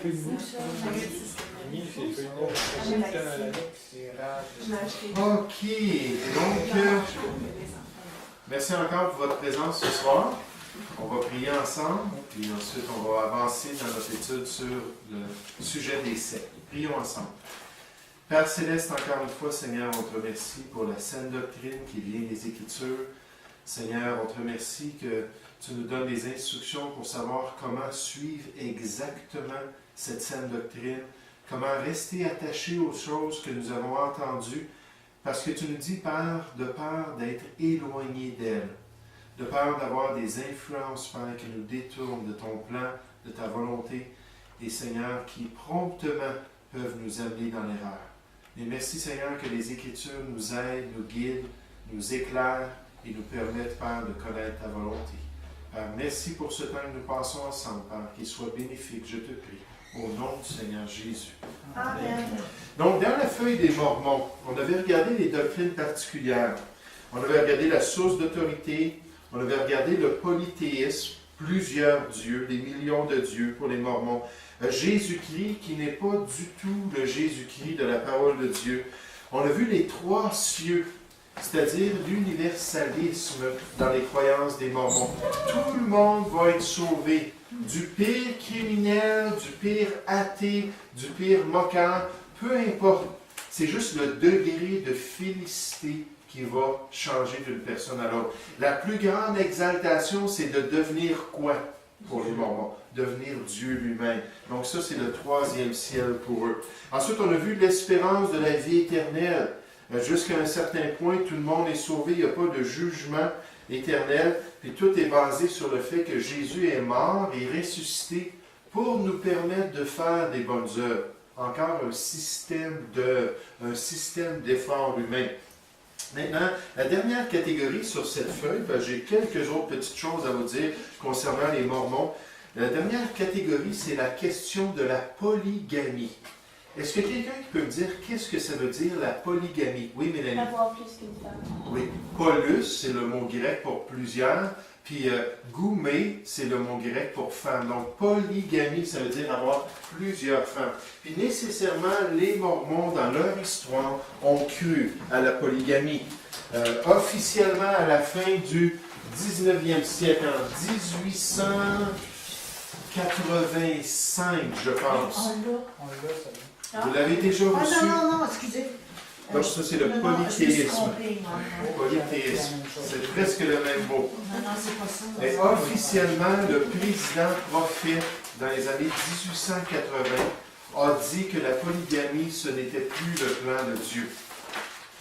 OK. Donc, merci encore pour votre présence ce soir. On va prier ensemble, puis ensuite on va avancer dans notre étude sur le sujet des sectes. Prions ensemble. Père Céleste, encore une fois, Seigneur, on te remercie pour la saine doctrine qui vient des Écritures. Seigneur, on te remercie que tu nous donnes des instructions pour savoir comment suivre exactement cette saine doctrine, comment rester attaché aux choses que nous avons entendues, parce que tu nous dis, Père, de peur d'être éloigné d'elles, de peur d'avoir des influences, Père, qui nous détournent de ton plan, de ta volonté, et Seigneur, qui promptement peuvent nous amener dans l'erreur. Et merci, Seigneur, que les Écritures nous aident, nous guident, nous éclairent et nous permettent, Père, de connaître ta volonté. Père, merci pour ce temps que nous passons ensemble, Père, qu'il soit bénéfique, je te prie, au nom du Seigneur Jésus. Amen. Donc, dans la feuille des Mormons, on avait regardé les doctrines particulières. On avait regardé la source d'autorité, on avait regardé le polythéisme, plusieurs dieux, des millions de dieux pour les Mormons. Jésus-Christ qui n'est pas du tout le Jésus-Christ de la parole de Dieu. On a vu les trois cieux, c'est-à-dire l'universalisme dans les croyances des Mormons. Tout le monde va être sauvé, du pire criminel, du pire athée, du pire moqueur, peu importe. C'est juste le degré de félicité qui va changer d'une personne à l'autre. La plus grande exaltation, c'est de devenir quoi pour les Mormons? Devenir Dieu lui-même. Donc ça, c'est le troisième ciel pour eux. Ensuite, on a vu l'espérance de la vie éternelle. Jusqu'à un certain point, tout le monde est sauvé, il n'y a pas de jugement éternel, puis tout est basé sur le fait que Jésus est mort et ressuscité pour nous permettre de faire des bonnes œuvres. Encore un système d'effort humain. Maintenant, la dernière catégorie sur cette feuille, j'ai quelques autres petites choses à vous dire concernant les Mormons. La dernière catégorie, c'est la question de la polygamie. Est-ce que quelqu'un peut me dire qu'est-ce que ça veut dire la polygamie? Oui, Mélanie? Avoir plus qu'une femme. Oui. Polus, c'est le mot grec pour plusieurs. Puis goumé, c'est le mot grec pour femme. Donc polygamie, ça veut dire avoir plusieurs femmes. Puis nécessairement, les Mormons, dans leur histoire, ont cru à la polygamie. Officiellement, à la fin du 19e siècle, en 1885, je pense. Vous l'avez déjà reçu? Ah non, excusez. Donc ça, c'est le polythéisme. Polythéisme. C'est presque le même mot. Non, c'est pas ça. Et officiellement, le président prophète, dans les années 1880, a dit que la polygamie, ce n'était plus le plan de Dieu.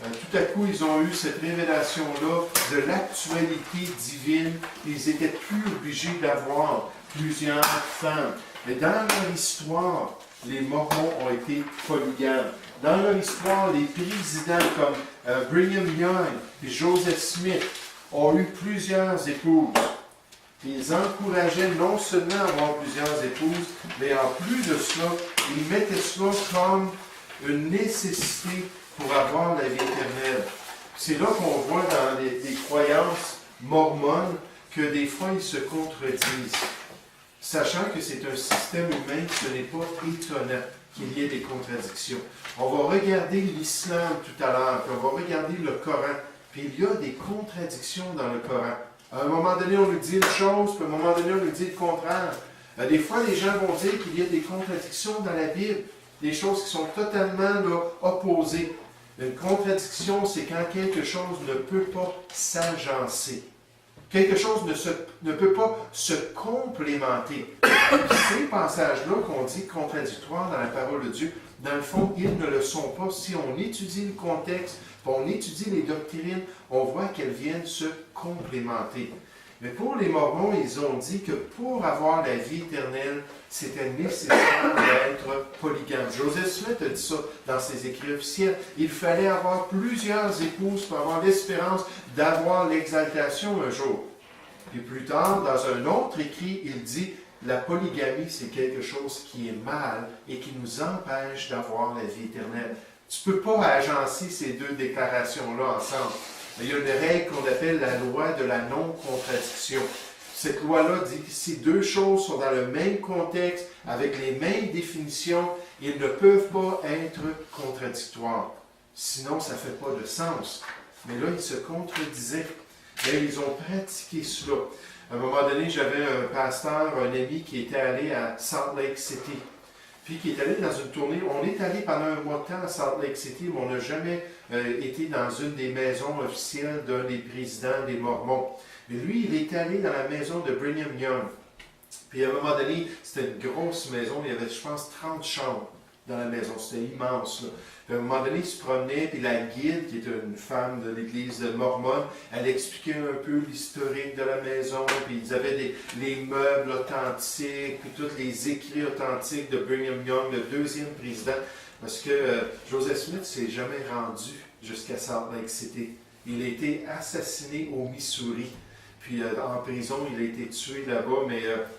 Tout à coup, ils ont eu cette révélation-là de l'actualité divine. Ils n'étaient plus obligés d'avoir plusieurs femmes. Mais dans leur histoire, les Mormons ont été polygames. Dans leur histoire, les présidents comme Brigham Young et Joseph Smith ont eu plusieurs épouses. Ils encourageaient non seulement à avoir plusieurs épouses, mais en plus de cela, ils mettaient cela comme une nécessité pour avoir la vie éternelle. C'est là qu'on voit dans les croyances mormones que des fois ils se contredisent. Sachant que c'est un système humain, ce n'est pas étonnant qu'il y ait des contradictions. On va regarder l'islam tout à l'heure, puis on va regarder le Coran, puis il y a des contradictions dans le Coran. À un moment donné, on nous dit une chose, puis à un moment donné, on nous dit le contraire. Des fois, les gens vont dire qu'il y a des contradictions dans la Bible, des choses qui sont totalement opposées. Une contradiction, c'est quand quelque chose ne peut pas s'agencer. Quelque chose ne peut pas se complémenter. Ces passages-là qu'on dit contradictoires dans la parole de Dieu, dans le fond, ils ne le sont pas. Si on étudie le contexte, on étudie les doctrines, on voit qu'elles viennent se complémenter. Mais pour les Mormons, ils ont dit que pour avoir la vie éternelle, c'était nécessaire d'être polygame. Joseph Smith a dit ça dans ses écrits officiels. Il fallait avoir plusieurs épouses pour avoir l'espérance d'avoir l'exaltation un jour. Et plus tard, dans un autre écrit, il dit la polygamie, c'est quelque chose qui est mal et qui nous empêche d'avoir la vie éternelle. Tu ne peux pas agencer ces deux déclarations-là ensemble. Il y a une règle qu'on appelle la loi de la non-contradiction. cette loi-là dit que si deux choses sont dans le même contexte, avec les mêmes définitions, ils ne peuvent pas être contradictoires. Sinon, ça ne fait pas de sens. Mais là, ils se contredisaient. Mais ils ont pratiqué cela. À un moment donné, j'avais un pasteur, un ami qui était allé à Salt Lake City. Puis qui est allé dans une tournée. On est allé pendant un mois de temps à Salt Lake City, mais on n'a jamais été dans une des maisons officielles d'un des présidents des Mormons. Mais lui, il est allé dans la maison de Brigham Young. Puis à un moment donné, c'était une grosse maison. Il y avait, je pense, 30 chambres dans la maison. C'était immense, là. Puis à un moment donné, il se promenait, puis la guide, qui était une femme de l'église mormone, elle expliquait un peu l'historique de la maison, puis ils avaient les meubles authentiques, puis tous les écrits authentiques de Brigham Young, le deuxième président, parce que Joseph Smith ne s'est jamais rendu jusqu'à Salt Lake City. Il a été assassiné au Missouri. Puis en prison, il a été tué là-bas,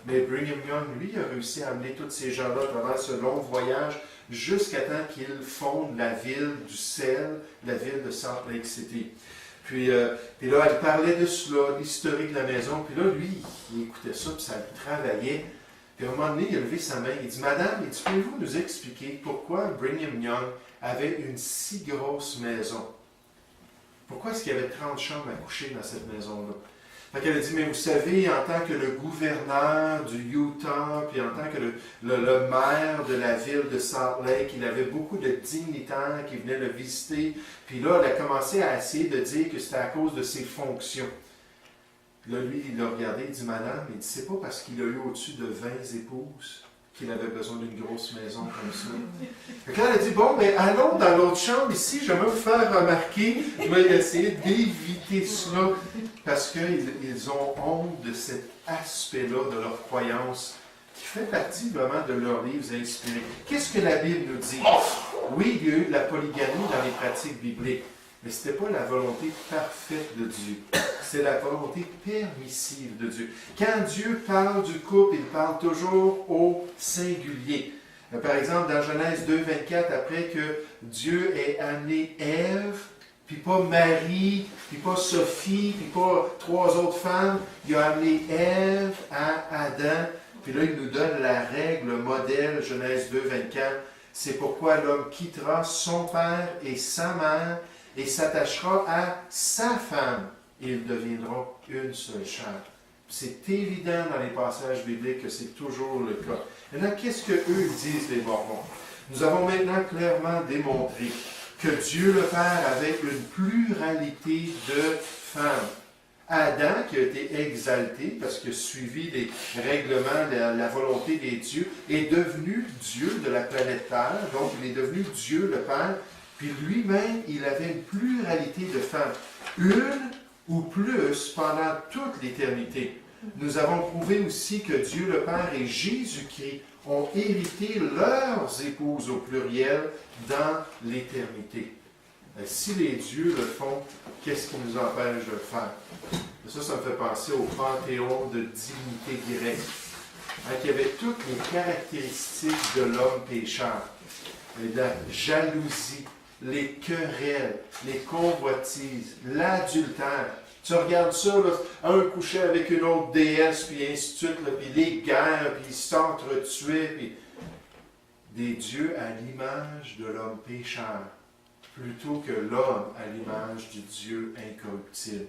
mais Brigham Young, lui, a réussi à amener tous ces gens-là à travers ce long voyage jusqu'à temps qu'il fonde la ville du sel, la ville de Salt Lake City. Puis là, il parlait de cela, l'historique de la maison. Puis là, lui, il écoutait ça, puis ça le travaillait. Puis à un moment donné, il a levé sa main. Il dit, « Madame, pouvez-vous nous expliquer pourquoi Brigham Young avait une si grosse maison? Pourquoi est-ce qu'il y avait 30 chambres à coucher dans cette maison-là? » Fait qu'elle a dit, mais vous savez, en tant que le gouverneur du Utah, puis en tant que le maire de la ville de Salt Lake, il avait beaucoup de dignitaires qui venaient le visiter. Puis là, elle a commencé à essayer de dire que c'était à cause de ses fonctions. Là, lui, il l'a regardé, il dit, madame, il dit, c'est pas parce qu'il a eu au-dessus de 20 épouses qu'il avait besoin d'une grosse maison comme ça. Fait que là, elle a dit, bon, mais allons dans l'autre chambre ici, je vais vous faire remarquer, je vais essayer d'éviter cela, parce qu'ils ont honte de cet aspect-là de leur croyance, qui fait partie vraiment de leurs livres inspirés. Qu'est-ce que la Bible nous dit? Oui, il y a eu de la polygamie dans les pratiques bibliques, mais ce n'était pas la volonté parfaite de Dieu. C'est la volonté permissive de Dieu. Quand Dieu parle du couple, il parle toujours au singulier. Par exemple, dans Genèse 2, 24, après que Dieu ait amené Ève, puis pas Marie, puis pas Sophie, puis pas 3 autres femmes, il a amené Ève à Adam, puis là, il nous donne la règle, le modèle, Genèse 2, 24. C'est pourquoi l'homme quittera son père et sa mère, et s'attachera à sa femme, et ils deviendront une seule chair. C'est évident dans les passages bibliques que c'est toujours le cas. Maintenant, qu'est-ce qu'eux disent, les Mormons? Nous avons maintenant clairement démontré que Dieu le Père avait une pluralité de femmes. Adam, qui a été exalté parce qu'il a suivi les règlements, la volonté des dieux, est devenu Dieu de la planète Terre, donc il est devenu Dieu le Père. Puis lui-même, il avait une pluralité de femmes, une ou plus pendant toute l'éternité. Nous avons prouvé aussi que Dieu le Père et Jésus-Christ ont hérité leurs épouses au pluriel dans l'éternité. Si les dieux le font, qu'est-ce qui nous empêche de le faire? Ça me fait penser au panthéon de dignité grecque, qui avait toutes les caractéristiques de l'homme pécheur. La jalousie, les querelles, les convoitises, l'adultère. Tu regardes ça, là, un couchait avec une autre déesse, puis ainsi de suite, là, puis les guerres, puis ils s'entretuaient, puis des dieux à l'image de l'homme pécheur, plutôt que l'homme à l'image du Dieu incorruptible.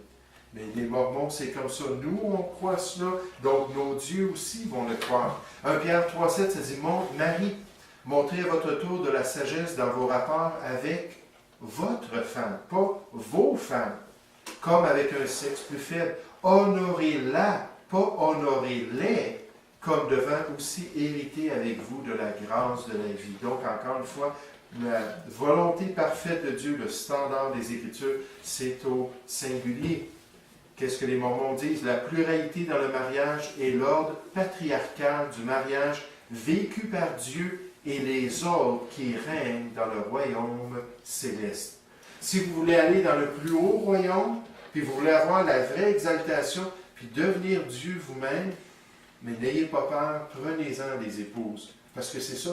Mais les Mormons, c'est comme ça. Nous, on croit cela, donc nos dieux aussi vont le croire. 1 Pierre 3,7, ça dit, Marie, montrez à votre tour de la sagesse dans vos rapports avec votre femme, pas vos femmes, comme avec un sexe plus faible. Honorez-la, pas honorez-les, comme devant aussi hériter avec vous de la grâce de la vie. Donc, encore une fois, la volonté parfaite de Dieu, le standard des Écritures, c'est au singulier. Qu'est-ce que les Mormons disent? La pluralité dans le mariage est l'ordre patriarcal du mariage vécu par Dieu et les autres qui règnent dans le royaume céleste. Si vous voulez aller dans le plus haut royaume, puis vous voulez avoir la vraie exaltation, puis devenir Dieu vous-même, mais n'ayez pas peur, prenez-en des épouses. Parce que c'est ça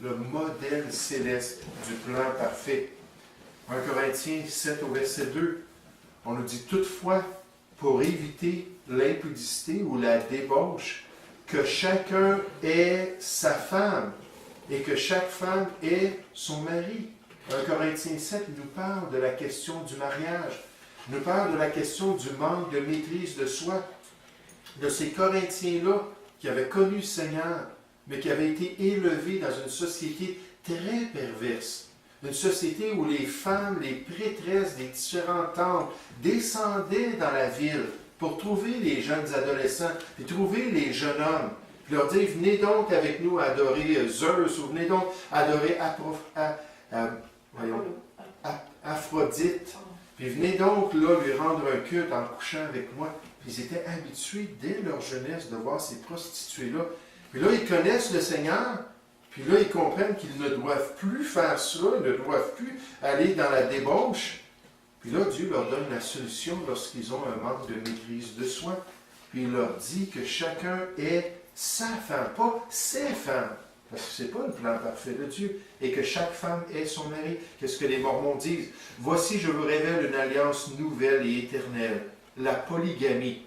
le modèle céleste du plan parfait. 1 Corinthiens 7 au verset 2, on nous dit toutefois, pour éviter l'impudicité ou la débauche, que chacun ait sa femme et que chaque femme ait son mari. 1 Corinthiens 7 nous parle de la question du mariage, nous parle de la question du manque de maîtrise de soi, de ces Corinthiens-là qui avaient connu le Seigneur, mais qui avaient été élevés dans une société très perverse. Une société où les femmes, les prêtresses des différents temples descendaient dans la ville pour trouver les jeunes adolescents, puis trouver les jeunes hommes, puis leur dire, venez donc avec nous adorer Zeus, ou venez donc adorer Aphrodite, puis venez donc là lui rendre un culte en couchant avec moi. Puis ils étaient habitués dès leur jeunesse de voir ces prostituées-là. Puis là, ils connaissent le Seigneur, puis là, ils comprennent qu'ils ne doivent plus faire ça, ils ne doivent plus aller dans la débauche. Puis là, Dieu leur donne la solution lorsqu'ils ont un manque de maîtrise de soi. Puis il leur dit que chacun ait sa femme, pas ses femmes. Parce que ce n'est pas le plan parfait de Dieu. Et que chaque femme ait son mari. Qu'est-ce que les Mormons disent? Voici, je vous révèle une alliance nouvelle et éternelle, la polygamie.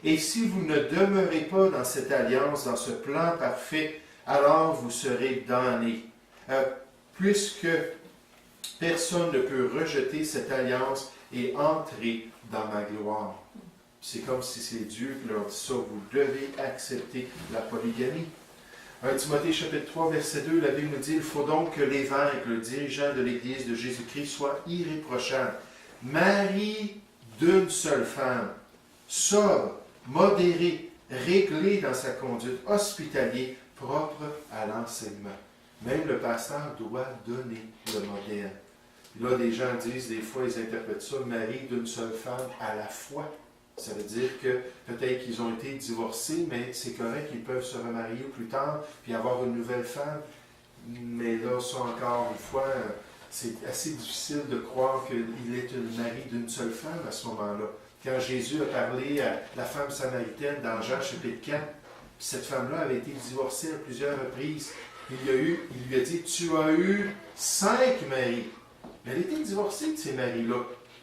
Et si vous ne demeurez pas dans cette alliance, dans ce plan parfait, alors vous serez damnés. Puisque personne ne peut rejeter cette alliance et entrer dans ma gloire. C'est comme si c'est Dieu qui leur dit ça. Vous devez accepter la polygamie. 1 Timothée chapitre 3, verset 2, la Bible nous dit, il faut donc que l'évêque, le dirigeant de l'Église de Jésus-Christ, soit irréprochable, mari d'une seule femme, sobre, modéré, réglé dans sa conduite, hospitalier, propre à l'enseignement. Même le pasteur doit donner le modèle. Là, les gens disent, des fois, ils interprètent ça, mari d'une seule femme à la fois. Ça veut dire que peut-être qu'ils ont été divorcés, mais c'est correct, ils peuvent se remarier plus tard, puis avoir une nouvelle femme. Mais là, ça encore une fois, c'est assez difficile de croire qu'il est le mari d'une seule femme à ce moment-là. Quand Jésus a parlé à la femme samaritaine dans Jean chapitre 4, cette femme-là avait été divorcée à plusieurs reprises. Il lui a dit, tu as eu 5 maris. Mais elle était divorcée de ces maris-là.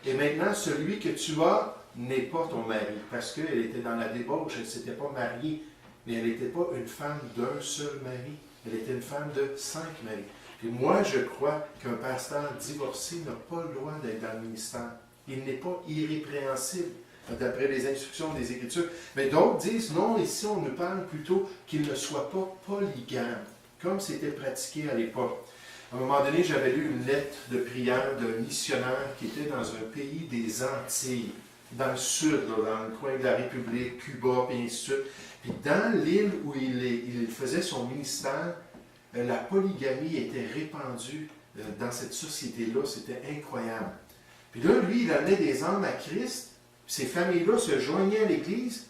Et maintenant, celui que tu as n'est pas ton mari, parce qu'elle était dans la débauche, elle ne s'était pas mariée, mais elle n'était pas une femme d'un seul mari, elle était une femme de 5 maris. Et moi, je crois qu'un pasteur divorcé n'a pas le droit d'être dans le ministère. Il n'est pas irrépréhensible, d'après les instructions des Écritures. Mais d'autres disent, non, ici on nous parle plutôt qu'il ne soit pas polygame, comme c'était pratiqué à l'époque. À un moment donné, j'avais lu une lettre de prière d'un missionnaire qui était dans un pays des Antilles, dans le sud, là, dans le coin de la République, Cuba, et ainsi de suite. Puis dans l'île où il faisait son ministère, la polygamie était répandue dans cette société-là. C'était incroyable. Puis là, lui, il amenait des âmes à Christ. Ces familles-là se joignaient à l'Église,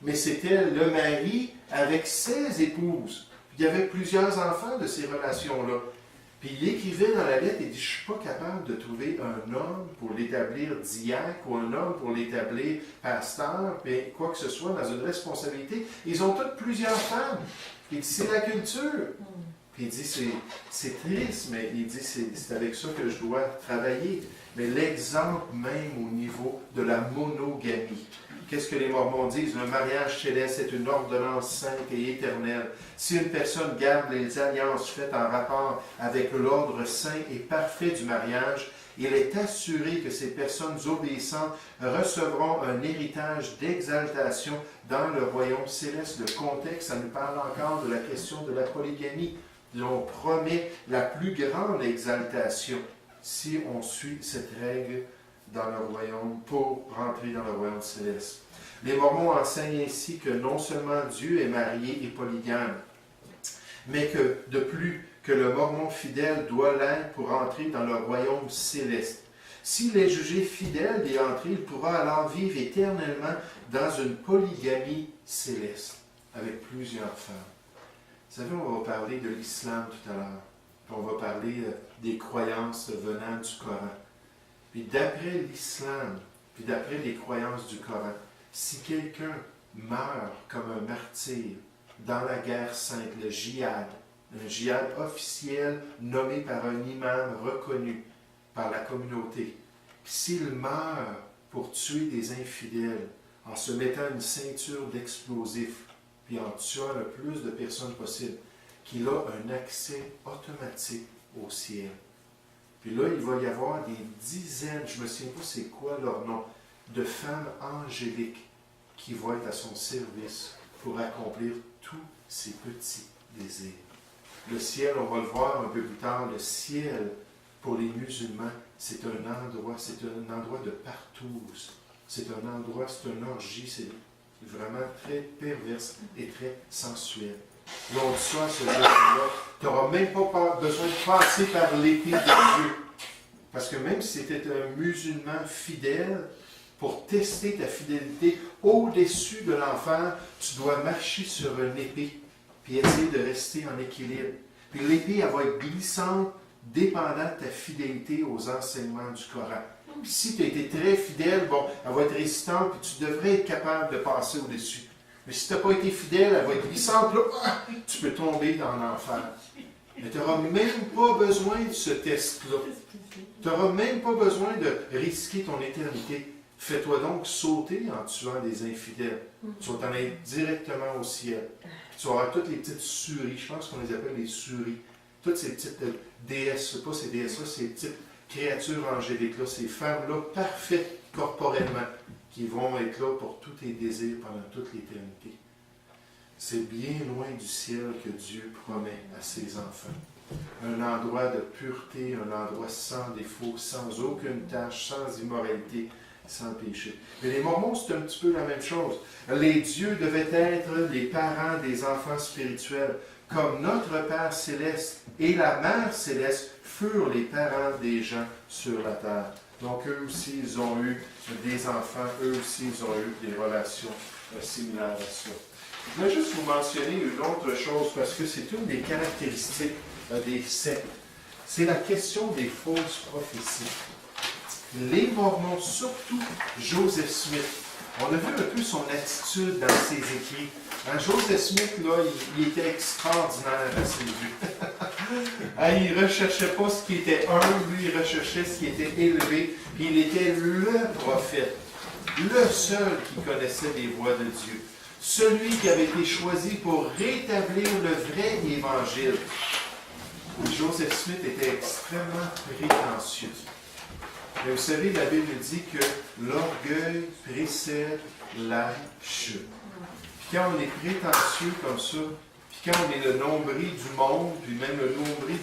mais c'était le mari avec ses épouses. Puis il y avait plusieurs enfants de ces relations-là. Puis il écrivait dans la lettre, il dit, je ne suis pas capable de trouver un homme pour l'établir diacre ou un homme pour l'établir pasteur, puis quoi que ce soit dans une responsabilité. Ils ont toutes plusieurs femmes. Il dit, c'est la culture. Puis il dit, c'est triste, mais il dit, c'est avec ça que je dois travailler. Mais l'exemple même au niveau de la monogamie. Qu'est-ce que les Mormons disent? Le mariage céleste est une ordonnance sainte et éternelle. Si une personne garde les alliances faites en rapport avec l'ordre saint et parfait du mariage, il est assuré que ces personnes obéissantes recevront un héritage d'exaltation dans le royaume céleste. Le contexte, ça nous parle encore de la question de la polygamie. On promet la plus grande exaltation si on suit cette règle dans le royaume pour rentrer dans le royaume céleste. Les Mormons enseignent ainsi que non seulement Dieu est marié et polygame, mais que de plus que le Mormon fidèle doit l'être pour entrer dans le royaume céleste. S'il est jugé fidèle d'y entrer, il pourra alors vivre éternellement dans une polygamie céleste, avec plusieurs femmes. Vous savez, on va parler de l'islam tout à l'heure. On va parler des croyances venant du Coran. Puis d'après l'islam, puis d'après les croyances du Coran, si quelqu'un meurt comme un martyr dans la guerre sainte, le djihad, un djihad officiel nommé par un imam reconnu par la communauté, s'il meurt pour tuer des infidèles, en se mettant une ceinture d'explosifs, puis en tuant le plus de personnes possible, qu'il a un accès automatique au ciel. Puis là, il va y avoir des dizaines, je ne me souviens pas c'est quoi leur nom, de femmes angéliques qui vont être à son service pour accomplir tous ses petits désirs. Le ciel, on va le voir un peu plus tard, le ciel, pour les musulmans, c'est un endroit de partouze. C'est un endroit, c'est une orgie, c'est vraiment très perverse et très sensuel. Là, on dit ça à ce jour-là, tu n'auras même pas besoin de passer par l'épée de Dieu. Parce que même si tu étais un musulman fidèle, pour tester ta fidélité au-dessus de l'enfer, tu dois marcher sur une épée, puis essayer de rester en équilibre. Puis l'épée, elle va être glissante, dépendant de ta fidélité aux enseignements du Coran. Puis si tu as été très fidèle, bon, elle va être résistante, puis tu devrais être capable de passer au-dessus. Mais si tu n'as pas été fidèle, elle va être glissante, là, tu peux tomber dans l'enfer. Mais tu n'auras même pas besoin de ce test-là. Tu n'auras même pas besoin de risquer ton éternité. Fais-toi donc sauter en tuant des infidèles. Tu vas t'en aller directement au ciel. Tu vas avoir toutes les petites souris, je pense qu'on les appelle les souris. Toutes ces petites déesses, pas ces déesses-là, ces petites créatures angéliques-là, ces femmes-là parfaites corporellement, qui vont être là pour tous tes désirs pendant toute l'éternité. C'est bien loin du ciel que Dieu promet à ses enfants. Un endroit de pureté, un endroit sans défaut, sans aucune tâche, sans immoralité, sans péché. Mais les Mormons, c'est un petit peu la même chose. Les dieux devaient être les parents des enfants spirituels, comme notre Père céleste et la Mère céleste furent les parents des gens sur la terre. Donc eux aussi, ils ont eu des enfants, eux aussi, ils ont eu des relations similaires à ça. Je vais juste vous mentionner une autre chose, parce que c'est une des caractéristiques des sectes. C'est la question des fausses prophéties. Les Mormons, surtout Joseph Smith, on a vu un peu son attitude dans ses écrits. Joseph Smith, là, il était extraordinaire à ses yeux. Il ne recherchait pas ce qui était humble, lui, il recherchait ce qui était élevé, puis il était le prophète, le seul qui connaissait les voies de Dieu, celui qui avait été choisi pour rétablir le vrai évangile. Joseph Smith était extrêmement prétentieux. Mais vous savez, la Bible dit que l'orgueil précède la chute. Puis quand on est prétentieux comme ça, puis quand on est le nombril du monde, puis même le nombril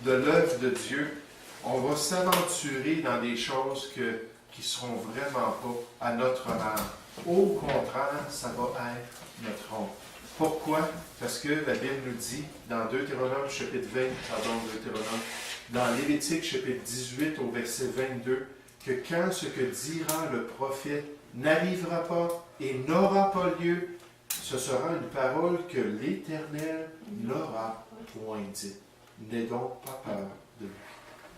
de l'œuvre de Dieu, on va s'aventurer dans des choses qui ne seront vraiment pas à notre honneur. Au contraire, ça va être notre honte. Pourquoi? Parce que la Bible nous dit, dans Deutéronome chapitre 20, dans Lévitique chapitre 18 au verset 22, que quand ce que dira le prophète n'arrivera pas et n'aura pas lieu, ce sera une parole que l'Éternel n'aura point dite. N'aie donc pas peur de lui.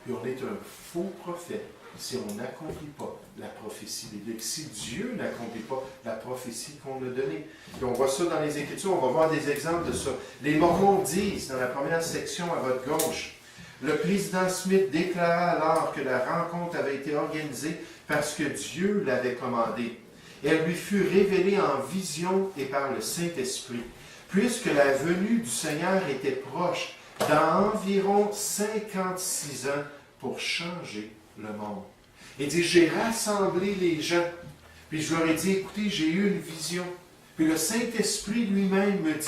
Puis on est un faux prophète si on n'accomplit pas la prophétie biblique, si Dieu n'accomplit pas la prophétie qu'on a donnée. Puis on voit ça dans les Écritures, on va voir des exemples de ça. Les Mormons disent, dans la première section à votre gauche, le président Smith déclara alors que la rencontre avait été organisée parce que Dieu l'avait commandée. Elle lui fut révélée en vision et par le Saint-Esprit, puisque la venue du Seigneur était proche, dans environ 56 ans, pour changer le monde. Il dit, j'ai rassemblé les gens, puis je leur ai dit, écoutez, j'ai eu une vision. Puis le Saint-Esprit lui-même me dit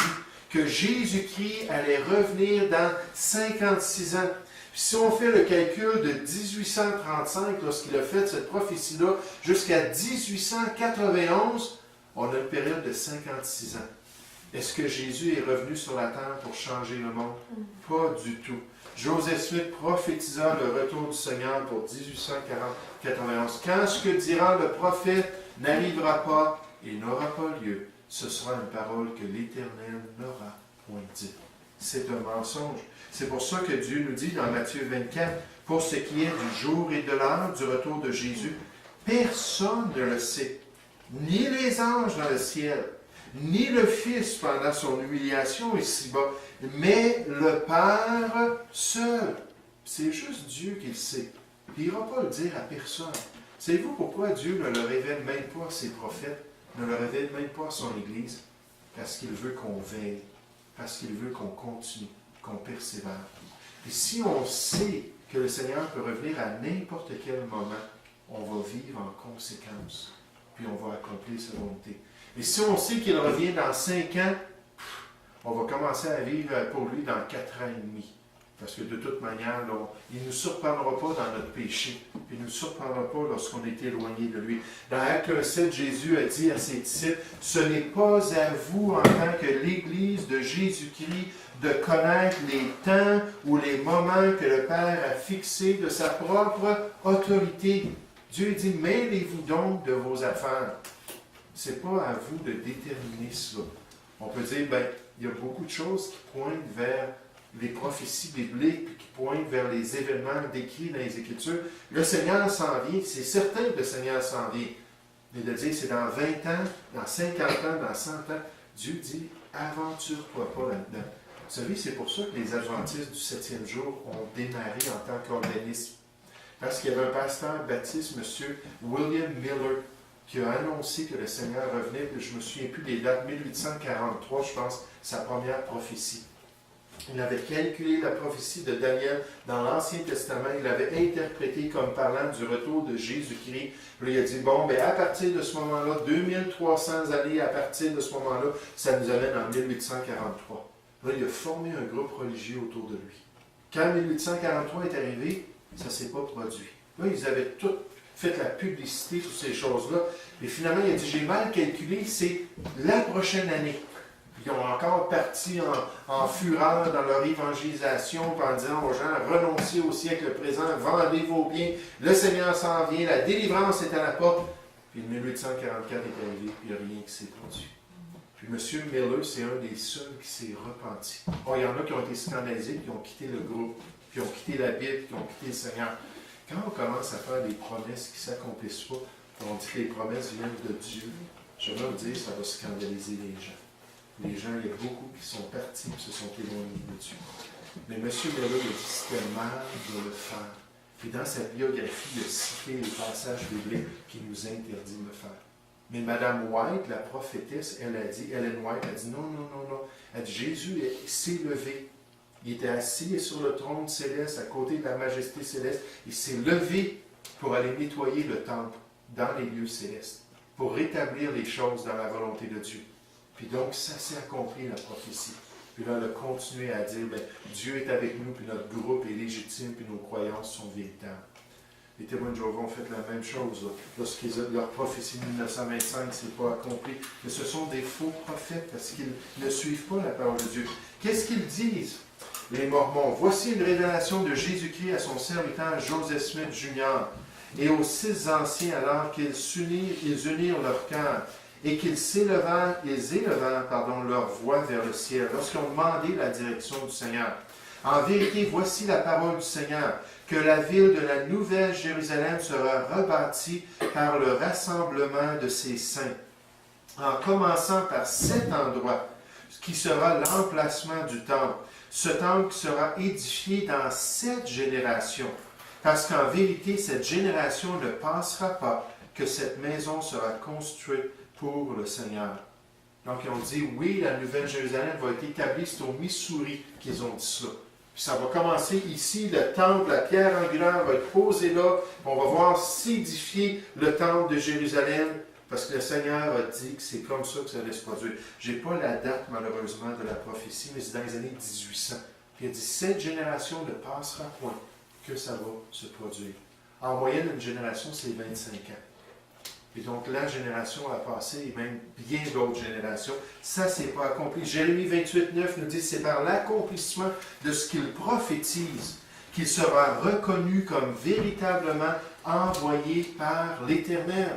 que Jésus-Christ allait revenir dans 56 ans. Puis si on fait le calcul de 1835, lorsqu'il a fait cette prophétie-là, jusqu'à 1891, on a une période de 56 ans. Est-ce que Jésus est revenu sur la terre pour changer le monde? Pas du tout. Joseph Smith prophétisa le retour du Seigneur pour 1891. Quand ce que dira le prophète n'arrivera pas et n'aura pas lieu, ce sera une parole que l'Éternel n'aura point dite. C'est un mensonge. C'est pour ça que Dieu nous dit dans Matthieu 24, pour ce qui est du jour et de l'heure du retour de Jésus, personne ne le sait, ni les anges dans le ciel, ni le Fils pendant son humiliation ici-bas, mais le Père seul. C'est juste Dieu qui le sait. Il n'ira pas le dire à personne. Savez-vous pourquoi Dieu ne le révèle même pas à ses prophètes? ne le révèle même pas à son Église, parce qu'il veut qu'on veille, parce qu'il veut qu'on continue, qu'on persévère. Et si on sait que le Seigneur peut revenir à n'importe quel moment, on va vivre en conséquence, puis on va accomplir sa volonté. Et si on sait qu'il revient dans 5 ans, on va commencer à vivre pour lui dans 4 ans et demi. Parce que de toute manière, là, il ne nous surprendra pas dans notre péché. Il ne nous surprendra pas lorsqu'on est éloigné de lui. Dans Actes 7, Jésus a dit à ses disciples, « Ce n'est pas à vous, en tant que l'Église de Jésus-Christ, de connaître les temps ou les moments que le Père a fixés de sa propre autorité. » Dieu dit, « Mêlez-vous donc de vos affaires. » Ce n'est pas à vous de déterminer cela. On peut dire, ben, il y a beaucoup de choses qui pointent vers les prophéties bibliques, qui pointent vers les événements décrits dans les Écritures. Le Seigneur s'en vient, c'est certain que le Seigneur s'en vient. Mais de dire, c'est dans 20 ans, dans 50 ans, dans 100 ans, Dieu dit, aventure-toi pas là-dedans. Vous savez, c'est pour ça que les Adventistes du 7e jour ont démarré en tant qu'organisme. Parce qu'il y avait un pasteur baptiste, M. William Miller, qui a annoncé que le Seigneur revenait, je ne me souviens plus des dates, 1843, je pense, sa première prophétie. Il avait calculé la prophétie de Daniel dans l'Ancien Testament, il l'avait interprété comme parlant du retour de Jésus-Christ. Puis il a dit, bon, bien, à partir de ce moment-là, 2300 années à partir de ce moment-là, ça nous amène en 1843. Là, il a formé un groupe religieux autour de lui. Quand 1843 est arrivé, ça ne s'est pas produit. Là, ils avaient tout fait la publicité sur ces choses-là. Et finalement, il a dit, j'ai mal calculé, c'est la prochaine année. Ils ont encore parti en fureur dans leur évangélisation, en disant aux gens, renoncez au siècle présent, vendez vos biens, le Seigneur s'en vient, la délivrance est à la porte. Puis 1844 est arrivé, puis il n'y a rien qui s'est produit. Puis M. Miller, c'est un des seuls qui s'est repenti. Bon, il y en a qui ont été scandalisés, qui ont quitté le groupe, qui ont quitté la Bible, qui ont quitté le Seigneur. Quand on commence à faire des promesses qui ne s'accomplissent pas, on dit que les promesses viennent de Dieu, je vais vous dire, ça va scandaliser les gens. Les gens, il y a beaucoup qui sont partis et se sont éloignés de Dieu. Mais M. Miller a dit que c'était mal de le faire. Puis dans sa biographie, il a cité les passages bibliques qui nous interdisent de le faire. Mais Mme White, la prophétesse, elle a dit, Ellen White, a dit non, non, non, non. Elle a dit, Jésus s'est levé. Il était assis sur le trône céleste, à côté de la majesté céleste. Il s'est levé pour aller nettoyer le temple dans les lieux célestes, pour rétablir les choses dans la volonté de Dieu. Puis donc, ça s'est accompli, la prophétie. Puis là, elle a continué à dire, bien, Dieu est avec nous, puis notre groupe est légitime, puis nos croyances sont véritables. Les témoins de Jéhovah ont fait la même chose. Leur prophétie de 1925 ne s'est pas accomplie. Mais ce sont des faux prophètes, parce qu'ils ne suivent pas la parole de Dieu. Qu'est-ce qu'ils disent, les Mormons? Voici une révélation de Jésus-Christ à son serviteur Joseph Smith Jr. et aux 6 anciens, alors qu'ils unirent leur cœur et qu'ils élevèrent leur voix vers le ciel, lorsqu'ils ont demandé la direction du Seigneur. En vérité, voici la parole du Seigneur, que la ville de la Nouvelle Jérusalem sera rebâtie par le rassemblement de ses saints, en commençant par cet endroit, qui sera l'emplacement du temple. Ce temple qui sera édifié dans 7 générations, parce qu'en vérité, cette génération ne pensera pas que cette maison sera construite pour le Seigneur. Donc, ils ont dit, oui, la Nouvelle Jérusalem va être établie, c'est au Missouri qu'ils ont dit ça. Puis ça va commencer ici, le temple, la pierre angulaire va être posée là, on va voir s'édifier le temple de Jérusalem, parce que le Seigneur a dit que c'est comme ça que ça allait se produire. Je n'ai pas la date, malheureusement, de la prophétie, mais c'est dans les années 1800. Puis il a dit, cette génération ne passera point que ça va se produire. En moyenne, une génération, c'est 25 ans. Et donc, la génération a passé, et même bien d'autres générations. Ça, c'est pas accompli. Jérémie 28, 9 nous dit, c'est par l'accomplissement de ce qu'il prophétise qu'il sera reconnu comme véritablement envoyé par l'Éternel.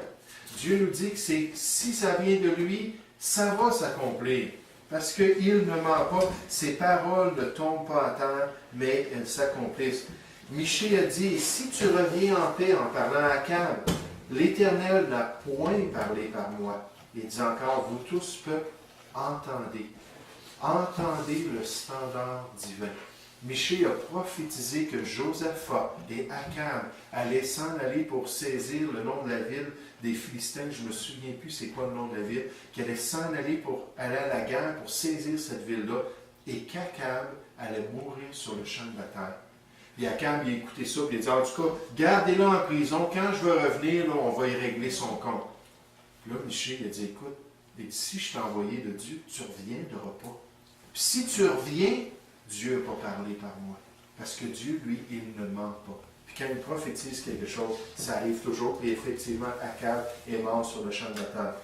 Dieu nous dit que si ça vient de lui, ça va s'accomplir. Parce qu'il ne ment pas, ses paroles ne tombent pas à terre, mais elles s'accomplissent. Michée a dit, et si tu reviens en paix en parlant à Akab, l'Éternel n'a point parlé par moi. Il dit encore, vous tous, peuple, entendez. Entendez le standard divin. Michée a prophétisé que Josaphat et Akab allaient s'en aller pour saisir le nom de la ville des Philistins. Je ne me souviens plus c'est quoi le nom de la ville. Qui allaient s'en aller pour aller à la guerre pour saisir cette ville-là. Et qu'Akab allait mourir sur le champ de bataille. Et Akab, il a écouté ça, puis il a dit, en tout cas, gardez-le en prison. Quand je veux revenir, là, on va y régler son compte. Puis là, Michée, il a dit, écoute, si je t'ai envoyé de Dieu, tu ne reviendras pas. Puis si tu reviens, Dieu n'a pas parlé par moi. Parce que Dieu, lui, il ne ment pas. Puis quand il prophétise quelque chose, ça arrive toujours. Et effectivement, Akab est mort sur le champ de bataille.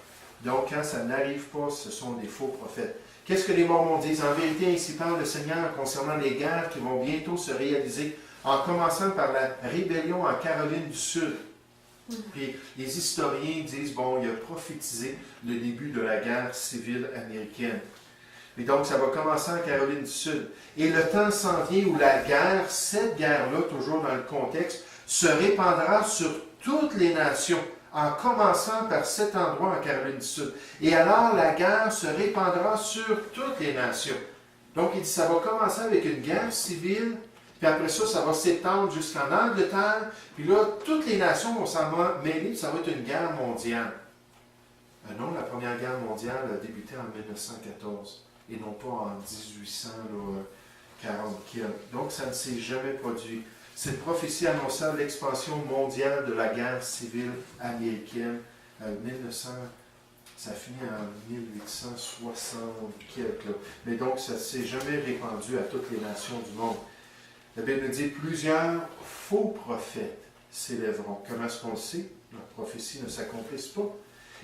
Donc, quand ça n'arrive pas, ce sont des faux prophètes. Qu'est-ce que les Mormons disent? En vérité, ainsi parle le Seigneur concernant les guerres qui vont bientôt se réaliser, en commençant par la rébellion en Caroline du Sud. Puis les historiens disent, bon, il a prophétisé le début de la guerre civile américaine. Et donc, ça va commencer en Caroline du Sud. Et le temps s'en vient où la guerre, cette guerre-là, toujours dans le contexte, se répandra sur toutes les nations, en commençant par cet endroit en Caroline du Sud. Et alors, la guerre se répandra sur toutes les nations. Donc, il dit, ça va commencer avec une guerre civile, puis après ça, ça va s'étendre jusqu'en Angleterre, puis là, toutes les nations vont s'en mêler, ça va être une guerre mondiale. Non, la Première Guerre mondiale a débuté en 1914. Et non pas en 1840. Donc, ça ne s'est jamais produit. Cette prophétie annonça l'expansion mondiale de la guerre civile américaine. 1900, ça finit en 1860 quelques. Mais donc, ça ne s'est jamais répandu à toutes les nations du monde. La Bible dit, plusieurs faux prophètes s'élèveront. Comment est-ce qu'on le sait? La prophétie ne s'accomplisse pas.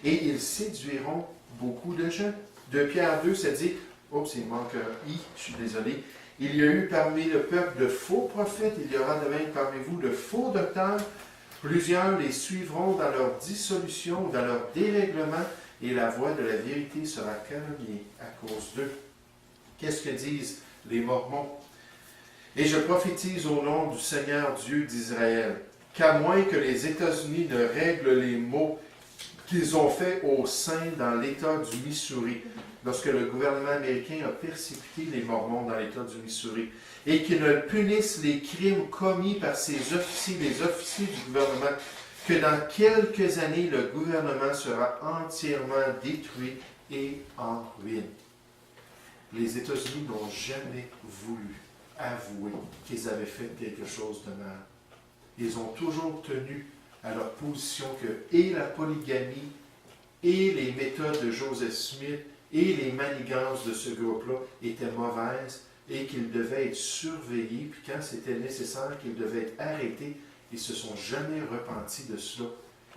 Et ils séduiront beaucoup de gens. 2 Pierre 2, ça dit, oups, il manque un I, je suis désolé. Il y a eu parmi le peuple de faux prophètes, il y aura de même parmi vous de faux docteurs. Plusieurs les suivront dans leur dissolution, dans leur dérèglement, et la voix de la vérité sera calomniée à cause d'eux. Qu'est-ce que disent les Mormons? Et je prophétise au nom du Seigneur Dieu d'Israël, qu'à moins que les États-Unis ne règlent les maux qu'ils ont faits au sein dans l'État du Missouri, lorsque le gouvernement américain a persécuté les Mormons dans l'État du Missouri, et qu'ils ne punissent les crimes commis par ces officiers, les officiers du gouvernement, que dans quelques années, le gouvernement sera entièrement détruit et en ruine. Les États-Unis n'ont jamais voulu avouer qu'ils avaient fait quelque chose de mal. Ils ont toujours tenu à leur position que et la polygamie et les méthodes de Joseph Smith et les manigances de ce groupe-là étaient mauvaises et qu'ils devaient être surveillés, puis quand c'était nécessaire, qu'ils devaient être arrêtés. Ils ne se sont jamais repentis de cela.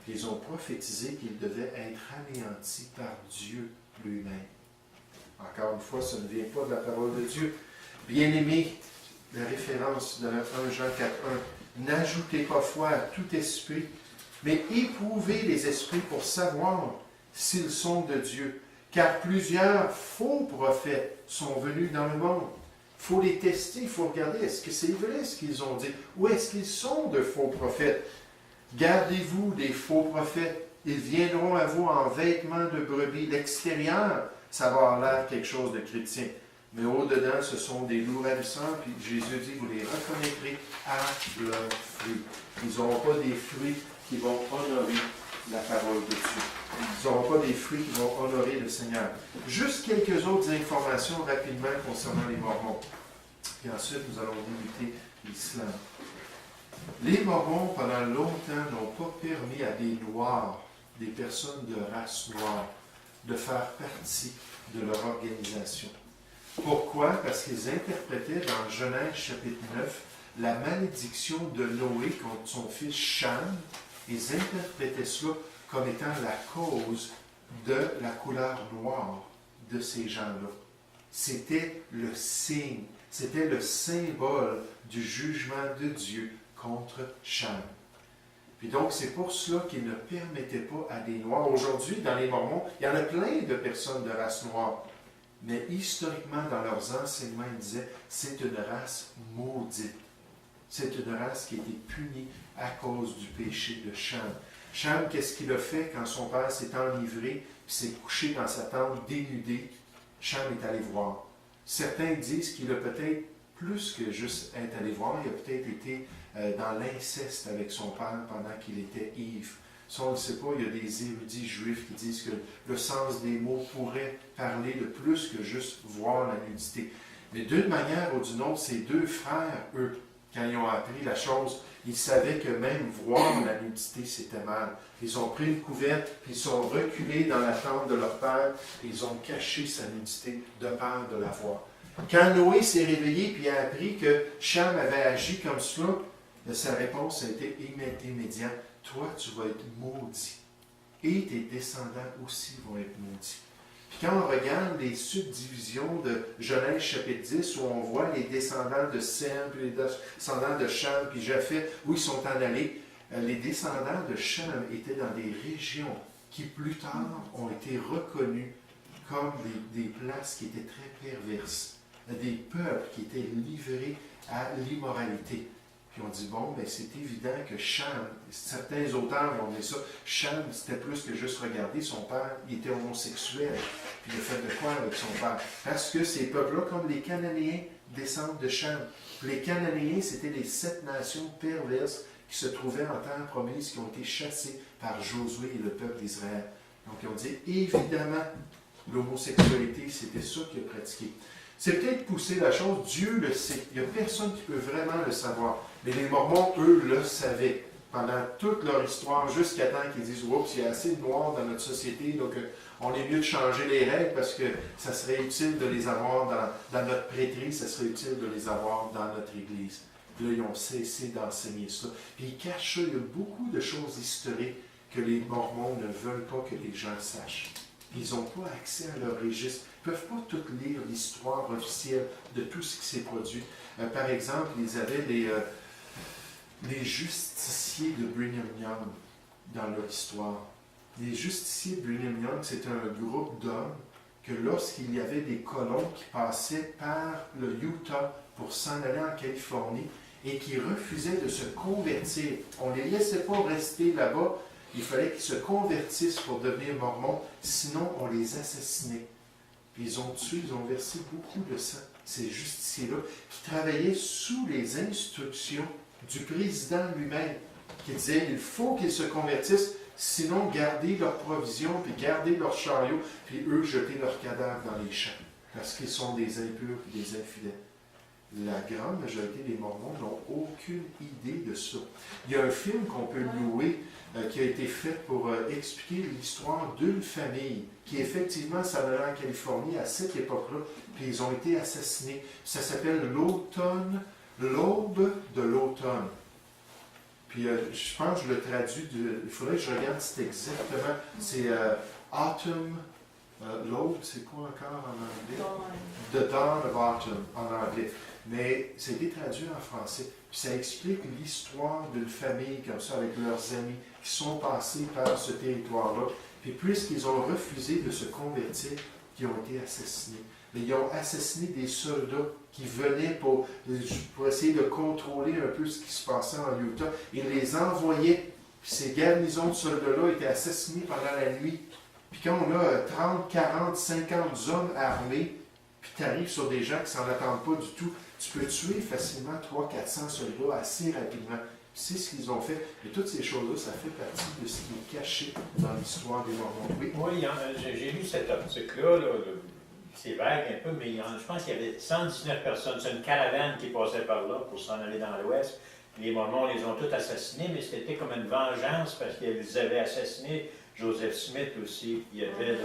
Ils ont prophétisé qu'ils devaient être anéantis par Dieu lui-même. Encore une fois, ce ne vient pas de la parole de Dieu. Bien-aimés, la référence de 1 Jean 4.1, n'ajoutez pas foi à tout esprit, mais éprouvez les esprits pour savoir s'ils sont de Dieu. Car plusieurs faux prophètes sont venus dans le monde. Il faut les tester, il faut regarder, est-ce que c'est vrai ce qu'ils ont dit? Ou est-ce qu'ils sont de faux prophètes? Gardez-vous des faux prophètes. Ils viendront à vous en vêtements de brebis. L'extérieur, ça va avoir l'air quelque chose de chrétien. Mais au-dedans, ce sont des loups ravissants, puis Jésus dit, vous les reconnaîtrez à leurs fruits. Ils n'auront pas des fruits qui vont honorer la parole de Dieu. Ils n'auront pas des fruits qui vont honorer le Seigneur. Juste quelques autres informations rapidement concernant les Mormons. Et ensuite, nous allons débuter l'islam. Les Mormons, pendant longtemps, n'ont pas permis à des Noirs, des personnes de race noire, de faire partie de leur organisation. Pourquoi? Parce qu'ils interprétaient dans Genèse chapitre 9 la malédiction de Noé contre son fils Cham. Ils interprétaient cela comme étant la cause de la couleur noire de ces gens-là. C'était le signe, c'était le symbole du jugement de Dieu contre Cham. Puis donc, c'est pour cela qu'ils ne permettaient pas à des Noirs. Aujourd'hui, dans les Mormons, il y en a plein de personnes de race noire. Mais historiquement, dans leurs enseignements, ils disaient, c'est une race maudite. C'est une race qui a été punie à cause du péché de Cham. Cham, qu'est-ce qu'il a fait quand son père s'est enivré, puis s'est couché dans sa tente dénudé? Cham est allé voir. Certains disent qu'il a peut-être plus que juste être allé voir. Il a peut-être été dans l'inceste avec son père pendant qu'il était ivre. Ça, on ne le sait pas. Il y a des érudits juifs qui disent que le sens des mots pourrait parler de plus que juste voir la nudité. Mais d'une manière ou d'une autre, ces deux frères, eux, quand ils ont appris la chose, ils savaient que même voir la nudité, c'était mal. Ils ont pris une couverte, puis ils sont reculés dans la tente de leur père, et ils ont caché sa nudité de peur de la voir. Quand Noé s'est réveillé puis a appris que Cham avait agi comme cela, sa réponse a été immédiate. Toi, tu vas être maudit. Et tes descendants aussi vont être maudits. Puis quand on regarde les subdivisions de Genèse chapitre 10, où on voit les descendants de Sem, puis les descendants de Cham, puis Japheth, où ils sont en allés, les descendants de Cham étaient dans des régions qui plus tard ont été reconnues comme des places qui étaient très perverses, des peuples qui étaient livrés à l'immoralité. Puis on dit, bon, mais c'est évident que Cham, certains auteurs vont dire ça, Cham, c'était plus que juste regarder, son père, il était homosexuel. Puis il a fait de quoi avec son père? Parce que ces peuples-là, comme les Cananéens, descendent de Cham. Les Cananéens, c'était les 7 nations perverses qui se trouvaient en terre promise, qui ont été chassées par Josué et le peuple d'Israël. Donc ils ont dit, évidemment, l'homosexualité, c'était ça qu'il a pratiqué. C'est peut-être pousser la chose, Dieu le sait. Il n'y a personne qui peut vraiment le savoir. Mais les Mormons, eux, le savaient pendant toute leur histoire, jusqu'à temps qu'ils disent « Oups, il y a assez de noirs dans notre société, donc on est mieux de changer les règles parce que ça serait utile de les avoir dans notre prêtrise, ça serait utile de les avoir dans notre Église. » Puis là, ils ont cessé d'enseigner ça. Puis ils cachent ça. Il y a beaucoup de choses historiques que les Mormons ne veulent pas que les gens sachent. Ils n'ont pas accès à leur registre. Ils ne peuvent pas tout lire l'histoire officielle de tout ce qui s'est produit. Par exemple, ils avaient les justiciers de Brigham Young dans leur histoire. Les justiciers de Brigham Young, c'était un groupe d'hommes que lorsqu'il y avait des colons qui passaient par le Utah pour s'en aller en Californie et qui refusaient de se convertir, on ne les laissait pas rester là-bas. Il fallait qu'ils se convertissent pour devenir mormons, sinon on les assassinait. Puis ils ont tué, ils ont versé beaucoup de sang, ces justiciers-là, qui travaillaient sous les instructions du président lui-même, qui disait il faut qu'ils se convertissent, sinon garder leurs provisions, puis garder leurs chariots, puis eux jeter leurs cadavres dans les champs, parce qu'ils sont des impurs et des infidèles. La grande majorité des Mormons n'ont aucune idée de ça. Il y a un film qu'on peut louer qui a été fait pour expliquer l'histoire d'une famille qui effectivement s'en allait en Californie à cette époque-là, puis ils ont été assassinés. Ça s'appelle l'automne, l'aube de l'automne. Puis je pense que je le traduis, il faudrait que je regarde si c'est exactement, c'est Autumn, l'aube, c'est quoi encore en anglais? The Dawn of Autumn en anglais. Mais ça a été traduit en français. Puis ça explique l'histoire d'une famille comme ça, avec leurs amis, qui sont passés par ce territoire-là. Puis puisqu'ils ont refusé de se convertir, ils ont été assassinés. Mais ils ont assassiné des soldats qui venaient pour essayer de contrôler un peu ce qui se passait en Utah. Ils les envoyaient. Puis ces garnisons de soldats-là étaient assassinés pendant la nuit. Puis quand on a 30, 40, 50 hommes armés, puis tu arrives sur des gens qui ne s'en attendent pas du tout, tu peux tuer facilement 300-400 soldats assez rapidement. C'est ce qu'ils ont fait. Et toutes ces choses-là, ça fait partie de ce qui est caché dans l'histoire des Mormons. Oui, oui, j'ai lu cet article-là, c'est vague un peu, mais je pense qu'il y avait 119 personnes. C'est une caravane qui passait par là pour s'en aller dans l'Ouest. Les Mormons les ont tous assassinés, mais c'était comme une vengeance parce qu'ils avaient assassiné Joseph Smith aussi. Il y avait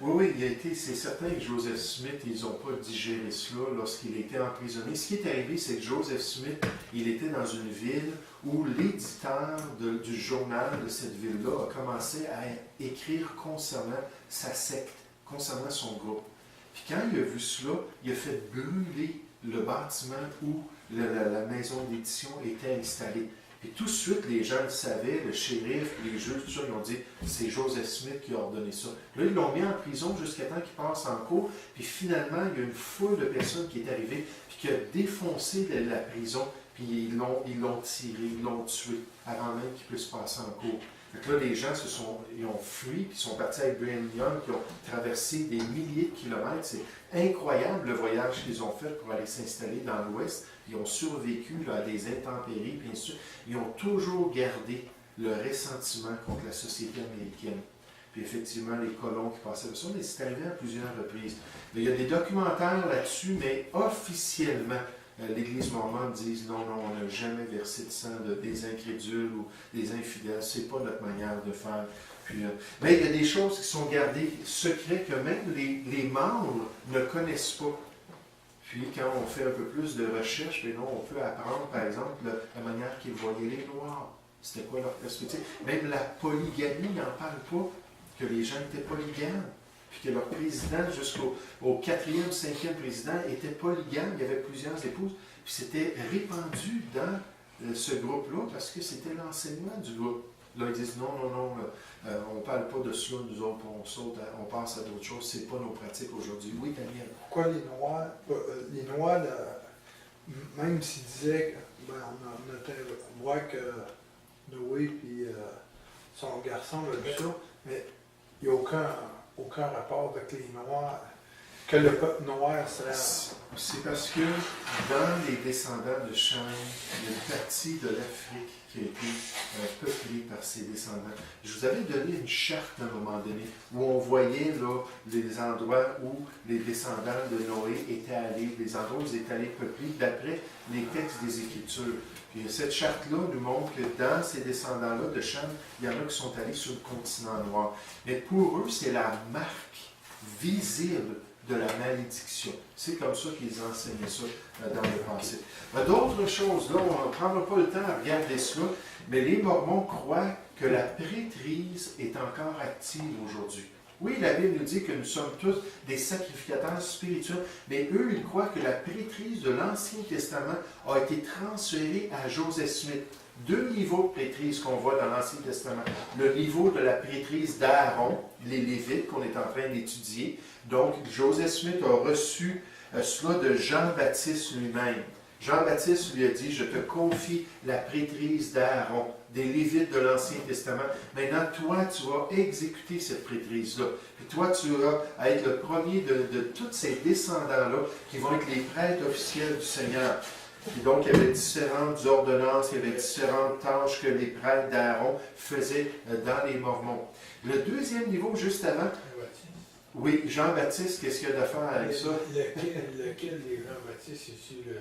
Oui, c'est certain que Joseph Smith, ils n'ont pas digéré cela lorsqu'il était emprisonné. Ce qui est arrivé, c'est que Joseph Smith, il était dans une ville où l'éditeur du journal de cette ville-là a commencé à écrire concernant sa secte, concernant son groupe. Puis quand il a vu cela, il a fait brûler le bâtiment où la maison d'édition était installée. Et tout de suite, les gens le savaient, le shérif, les juges, tout ça, ils ont dit c'est Joseph Smith qui a ordonné ça. Là, ils l'ont mis en prison jusqu'à temps qu'il passe en cours. Puis finalement, il y a une foule de personnes qui est arrivée, puis qui a défoncé la prison, puis ils l'ont tiré, ils l'ont tué, avant même qu'il puisse passer en cours. Fait que là, les gens ils ont fui, puis ils sont partis avec Brigham Young, qui ont traversé des milliers de kilomètres. C'est incroyable le voyage qu'ils ont fait pour aller s'installer dans l'Ouest. Ils ont survécu là, à des intempéries, puis ainsi de suite. Ils ont toujours gardé le ressentiment contre la société américaine. Puis effectivement, les colons qui passaient ça, mais c'est arrivé à plusieurs reprises. Il y a des documentaires là-dessus, mais officiellement, l'Église mormone dit non, on n'a jamais versé de sang des incrédules ou des infidèles, c'est pas notre manière de faire. Puis, mais il y a des choses qui sont gardées secrètes que même les membres ne connaissent pas. Puis quand on fait un peu plus de recherche, bien non, on peut apprendre, par exemple, la manière qu'ils voyaient les Noirs. C'était quoi leur perspective? Même la polygamie, ils n'en parlent pas, que les gens étaient polygames. Puis que leur président, jusqu'au 4e, 5e président, était polygame, il y avait plusieurs épouses, puis c'était répandu dans ce groupe-là, parce que c'était l'enseignement du groupe. Là, ils disent non, on ne parle pas de cela, nous autres, on saute, on passe à d'autres choses, c'est pas nos pratiques aujourd'hui. Oui, Daniel. Pourquoi les Noirs, même s'ils disaient que, on voit que Noé et son garçon a vu ça, mais il n'y a aucun rapport avec les Noirs, que le peuple noir serait... C'est parce que dans les descendants de Cham, il y a une partie de l'Afrique qui a été peuplée par ces descendants. Je vous avais donné une charte à un moment donné où on voyait là, les endroits où les descendants de Noé étaient allés, les endroits où ils étaient allés peupler d'après les textes des Écritures. Puis cette charte-là nous montre que dans ces descendants-là de Cham, il y en a qui sont allés sur le continent noir. Mais pour eux, c'est la marque visible de la malédiction. C'est comme ça qu'ils enseignaient ça dans le passé. D'autres choses, là, on ne prendra pas le temps à regarder cela, mais les Mormons croient que la prêtrise est encore active aujourd'hui. Oui, la Bible nous dit que nous sommes tous des sacrificateurs spirituels, mais eux, ils croient que la prêtrise de l'Ancien Testament a été transférée à Joseph Smith. Deux niveaux de prêtrise qu'on voit dans l'Ancien Testament. Le niveau de la prêtrise d'Aaron, les Lévites, qu'on est en train d'étudier. Donc, Joseph Smith a reçu cela de Jean-Baptiste lui-même. Jean-Baptiste lui a dit, je te confie la prêtrise d'Aaron, des Lévites de l'Ancien Testament. Maintenant, toi, tu vas exécuter cette prêtrise-là. Puis toi, tu vas être le premier de tous ces descendants-là qui vont être les prêtres officiels du Seigneur. Et donc, il y avait différentes ordonnances, il y avait différentes tâches que les prêtres d'Aaron faisaient dans les Mormons. Le deuxième niveau, juste avant, oui, Jean-Baptiste, qu'est-ce qu'il y a d'affaire avec ça? Lequel des Jean-Baptiste est-tu le...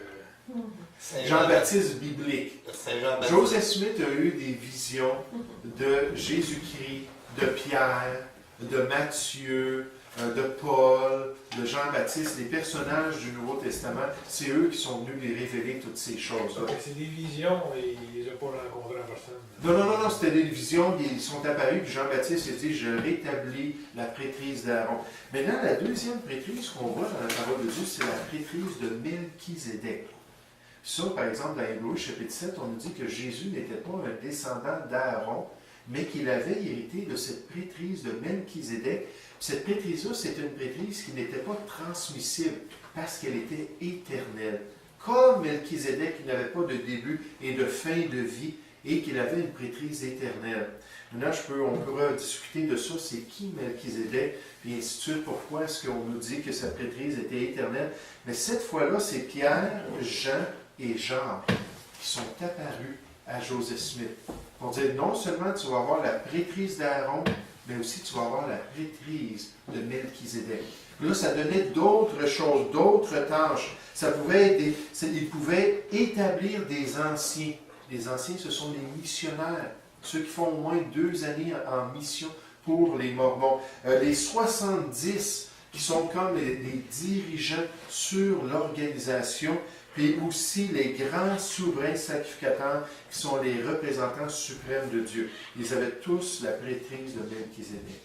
Jean-Baptiste biblique. Saint-Jean-Baptiste. Joseph Smith a eu des visions de Jésus-Christ, de Pierre, de Matthieu, de Paul, de Jean-Baptiste, les personnages du Nouveau Testament, c'est eux qui sont venus lui révéler toutes ces choses-là. C'est des visions et il ne les a pas rencontrées en personne. Non, c'était des visions, ils sont apparus, puis Jean-Baptiste a dit, je rétablis la prêtrise d'Aaron. Maintenant, la deuxième prêtrise qu'on voit dans la parole de Dieu, c'est la prêtrise de Melchizedek. Ça, par exemple, dans Hébreux chapitre 7, on nous dit que Jésus n'était pas un descendant d'Aaron, mais qu'il avait hérité de cette prêtrise de Melchizedek. Cette prêtrise-là, c'est une prêtrise qui n'était pas transmissible parce qu'elle était éternelle. Comme Melchizedek, il n'avait pas de début et de fin de vie et qu'il avait une prêtrise éternelle. Maintenant, on pourra discuter de ça, c'est qui Melchizedek, puis ainsi de suite, pourquoi est-ce qu'on nous dit que sa prêtrise était éternelle. Mais cette fois-là, c'est Pierre, Jean et Jean qui sont apparus à Joseph Smith. Pour dire, non seulement tu vas avoir la prêtrise d'Aaron, mais aussi tu vas avoir la prêtrise de Melchizedek. Là, ça donnait d'autres choses, d'autres tâches. Ça pouvait être ils pouvaient établir des anciens. Les anciens, ce sont les missionnaires, ceux qui font au moins 2 années en mission pour les Mormons. Les 70 qui sont comme les dirigeants sur l'organisation, puis aussi les grands souverains sacrificateurs qui sont les représentants suprêmes de Dieu. Ils avaient tous la prêtrise de Melchizedek.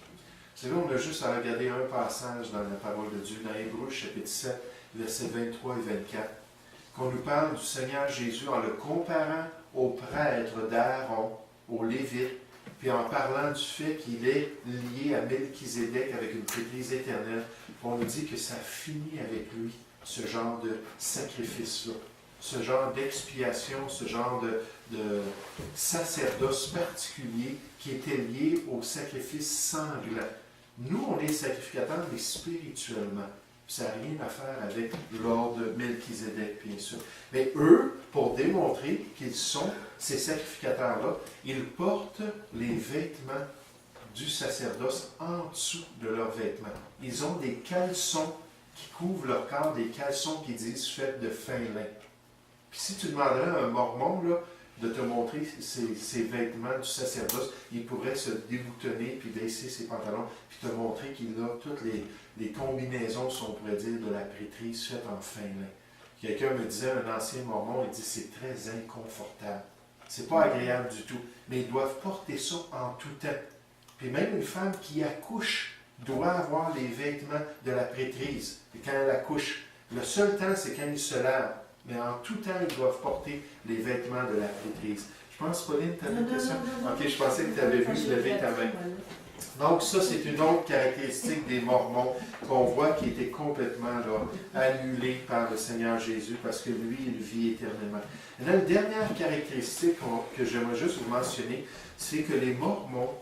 C'est là, on a juste à regarder un passage dans la parole de Dieu, dans Hébreux chapitre 7, versets 23 et 24, qu'on nous parle du Seigneur Jésus en le comparant aux prêtres d'Aaron, aux Lévites, puis en parlant du fait qu'il est lié à Melchizedek avec une prêtrise éternelle. On nous dit que ça finit avec lui, ce genre de sacrifice-là. ce genre d'expiation, ce genre de sacerdoce particulier qui était lié au sacrifice sanglant. Nous, on est sacrificateurs, mais spirituellement. Ça n'a rien à faire avec l'ordre de Melchizedek, bien sûr. Mais eux, pour démontrer qu'ils sont ces sacrificateurs-là, ils portent les vêtements du sacerdoce en dessous de leurs vêtements. Ils ont des caleçons qui couvrent leur corps, des caleçons qui disent faits de fin lin. Puis si tu demanderais à un mormon là, de te montrer ses vêtements du sacerdoce, il pourrait se déboutonner, puis baisser ses pantalons, puis te montrer qu'il a toutes les combinaisons, si on pourrait dire, de la prêtrise faites en fin lin. Quelqu'un me disait, un ancien mormon, il dit c'est très inconfortable. C'est pas agréable du tout. Mais ils doivent porter ça en tout temps. Puis même une femme qui accouche doit avoir les vêtements de la prêtrise. Et quand elle accouche, le seul temps, c'est quand ils se lavent. Mais en tout temps, ils doivent porter les vêtements de la prêtrise. Je pense, Pauline, tu avais une question? Ok, je pensais que tu avais vu lever ta main. Donc, ça, c'est une autre caractéristique des Mormons qu'on voit qui était complètement là, annulée par le Seigneur Jésus parce que lui, il vit éternellement. Et là, une dernière caractéristique que j'aimerais juste vous mentionner, c'est que les Mormons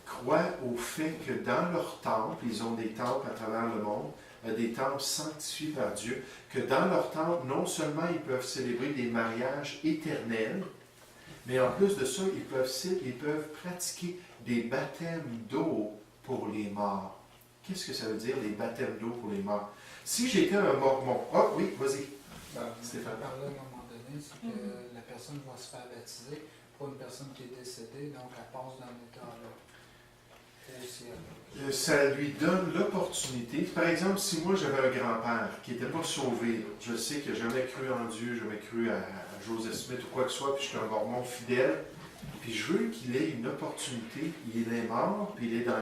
croient au fait que dans leur temple, ils ont des temples à travers le monde, des temples sanctifiés par Dieu, que dans leur temple, non seulement ils peuvent célébrer des mariages éternels, mais en plus de ça, ils peuvent pratiquer des baptêmes d'eau pour les morts. Qu'est-ce que ça veut dire, les baptêmes d'eau pour les morts? Si j'étais un mormon... Ah oui, vas-y. Stéphane. Parler à un moment donné, c'est que la personne va se faire baptiser pour une personne qui est décédée, donc elle passe dans l'état-là. Ça lui donne l'opportunité. Par exemple, si moi j'avais un grand-père qui n'était pas sauvé, je sais qu'il n'a jamais cru en Dieu, jamais cru à Joseph Smith ou quoi que ce soit, puis je suis un mormon fidèle, puis je veux qu'il ait une opportunité, il est mort, puis il est dans